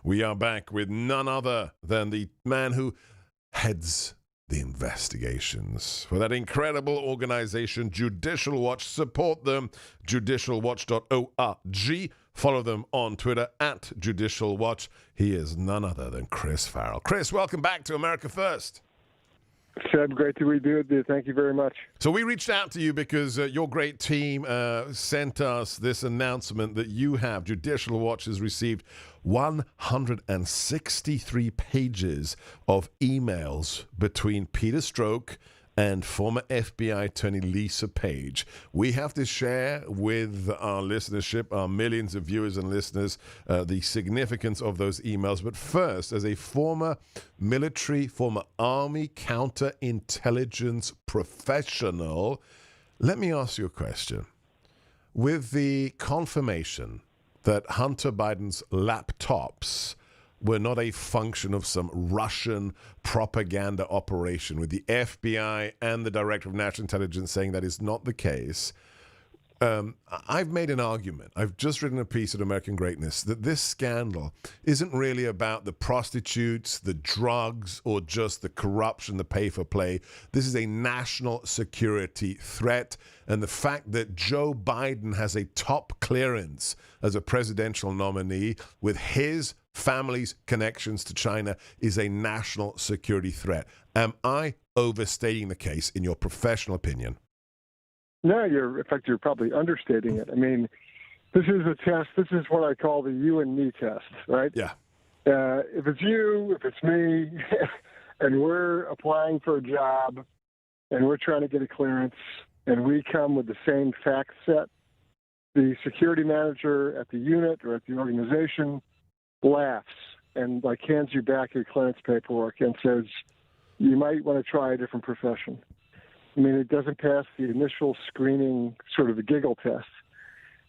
We are back with none other than the man who heads the investigations for that incredible organization, Judicial Watch. Support them, judicialwatch.org. Follow them on Twitter at Judicial Watch. He is none other than Chris Farrell. Chris, welcome back to America First. Seb, great to be with you. Thank you very much. So we reached out to you because your great team sent us this announcement that you have. Judicial Watch has received 163 pages of emails between Peter Strzok and former FBI Attorney Lisa Page. We have to share with our listenership, our millions of viewers and listeners, the significance of those emails. But first, as a former military, former Army counterintelligence professional, let me ask you a question. With the confirmation that Hunter Biden's laptops were not a function of some Russian propaganda operation, with the FBI and the Director of National Intelligence saying that is not the case, I've made an argument. I've just written a piece at American Greatness that this scandal isn't really about the prostitutes, the drugs, or just the corruption, the pay for play. This is a national security threat. And the fact that Joe Biden has a top clearance as a presidential nominee with his family's connections to China is a national security threat. Am I overstating the case in your professional opinion? No, in fact, you're probably understating it. I mean, this is a test. This is what I call the you and me test, right? Yeah. If it's you, if it's me, and we're applying for a job and we're trying to get a clearance and we come with the same fact set, the security manager at the unit or at the organization laughs and hands you back your clearance paperwork and says, you might want to try a different profession. I mean, it doesn't pass the initial screening, sort of the giggle test.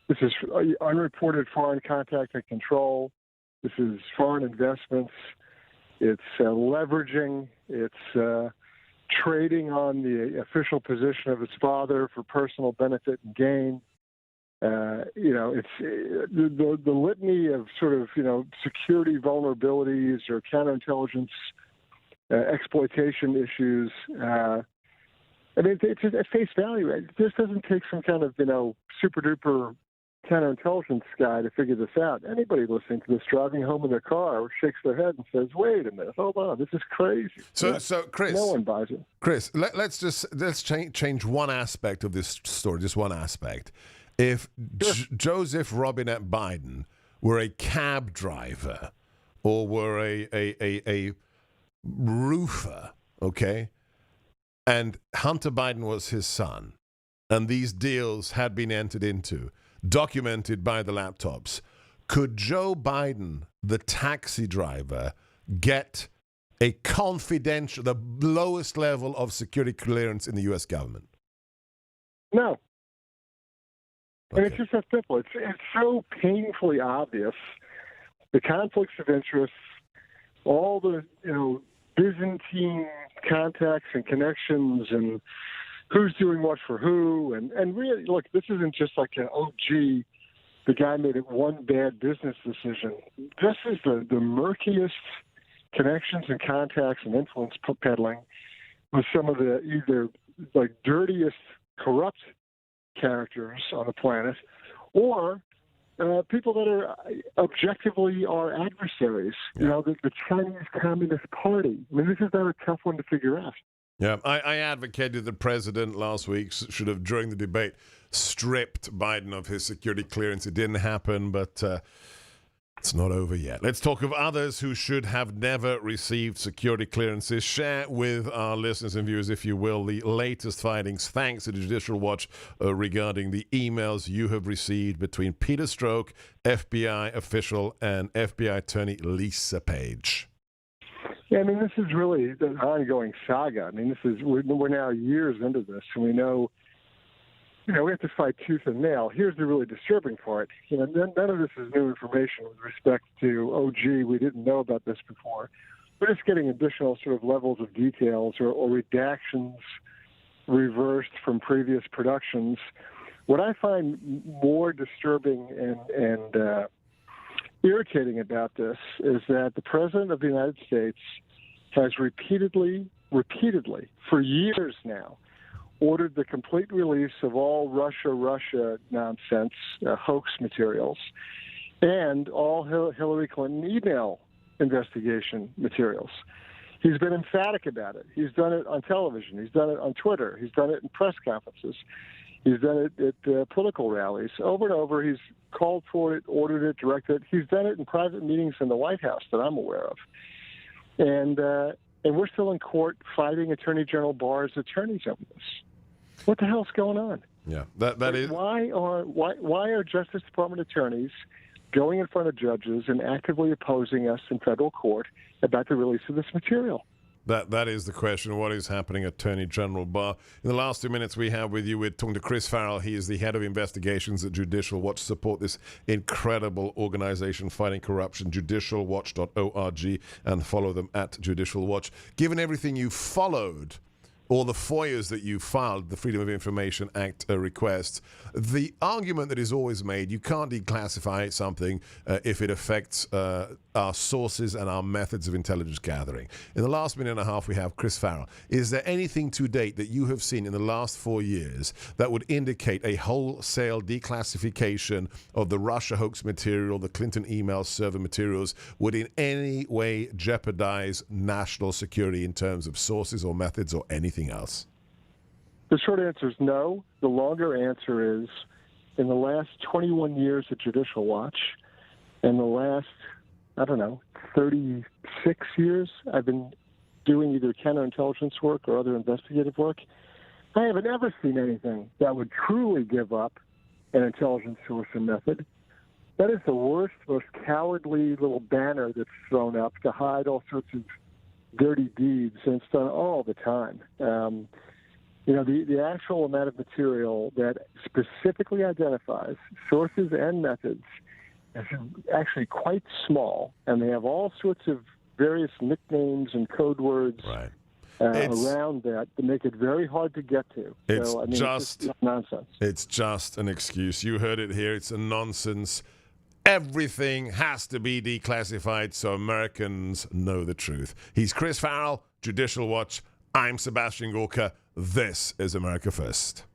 This is unreported foreign contact and control. This is foreign investments. It's leveraging. It's trading on the official position of his father for personal benefit and gain. It's the litany of sort of, security vulnerabilities or counterintelligence exploitation issues. I mean, it's at face value. This doesn't take some kind of, super duper counterintelligence guy to figure this out. Anybody listening to this driving home in their car shakes their head and says, wait a minute, hold on, this is crazy. So Chris, no one buys it. Chris, let's change one aspect of this story, just one aspect. If sure. Joseph Robinette Biden were a cab driver or were a roofer, okay, and Hunter Biden was his son, and these deals had been entered into, documented by the laptops, could Joe Biden, the taxi driver, get a confidential, the lowest level of security clearance in the U.S. government? No. Okay. And it's just that simple. It's so painfully obvious. The conflicts of interest, all the, Byzantine contacts and connections and who's doing what for who. And really, look, this isn't just like the guy made it one bad business decision. This is the murkiest connections and contacts and influence peddling with some of the either dirtiest corrupt characters on the planet or people that are objectively our adversaries, yeah. The Chinese Communist Party. I mean, this is not a tough one to figure out. Yeah, I advocated the president last week should have, during the debate, stripped Biden of his security clearance. It didn't happen, but it's not over yet. Let's talk of others who should have never received security clearances. Share with our listeners and viewers, if you will, the latest findings, thanks to the Judicial Watch, regarding the emails you have received between Peter Strzok, FBI official, and FBI attorney Lisa Page. Yeah, I mean, this is really an ongoing saga. I mean, we're now years into this, and we know we have to fight tooth and nail. Here's the really disturbing part. None of this is new information with respect to, we didn't know about this before. We're just getting additional sort of levels of details or redactions reversed from previous productions. What I find more disturbing and irritating about this is that the President of the United States has repeatedly, for years now, ordered the complete release of all Russia nonsense, hoax materials, and all Hillary Clinton email investigation materials. He's been emphatic about it. He's done it on television. He's done it on Twitter. He's done it in press conferences. He's done it at political rallies. Over and over, he's called for it, ordered it, directed it. He's done it in private meetings in the White House that I'm aware of. And we're still in court fighting Attorney General Barr's attorneys over this. What the hell's going on? Yeah, that is. Why are Justice Department attorneys going in front of judges and actively opposing us in federal court about the release of this material? That is the question. What is happening, Attorney General Barr? In the last 2 minutes we have with you, we're talking to Chris Farrell. He is the head of investigations at Judicial Watch. Support this incredible organization fighting corruption, judicialwatch.org, and follow them at Judicial Watch. Given everything you followed, or the FOIAs that you filed, the Freedom of Information Act requests, the argument that is always made, you can't declassify something if it affects our sources and our methods of intelligence gathering. In the last minute and a half, we have Chris Farrell. Is there anything to date that you have seen in the last 4 years that would indicate a wholesale declassification of the Russia hoax material, the Clinton email server materials, would in any way jeopardize national security in terms of sources or methods or anything else? The short answer is no. The longer answer is, in the last 21 years at Judicial Watch, and the last, 36 years I've been doing either counterintelligence work or other investigative work, I haven't ever seen anything that would truly give up an intelligence source and method. That is the worst, most cowardly little banner that's thrown up to hide all sorts of dirty deeds, and it's done all the time. The actual amount of material that specifically identifies sources and methods is actually quite small, and they have all sorts of various nicknames and code words around that to make it very hard to get to. It's it's just nonsense. It's just an excuse. You heard it here. It's a nonsense. Everything has to be declassified so Americans know the truth. He's Chris Farrell, Judicial Watch. I'm Sebastian Gorka. This is America First.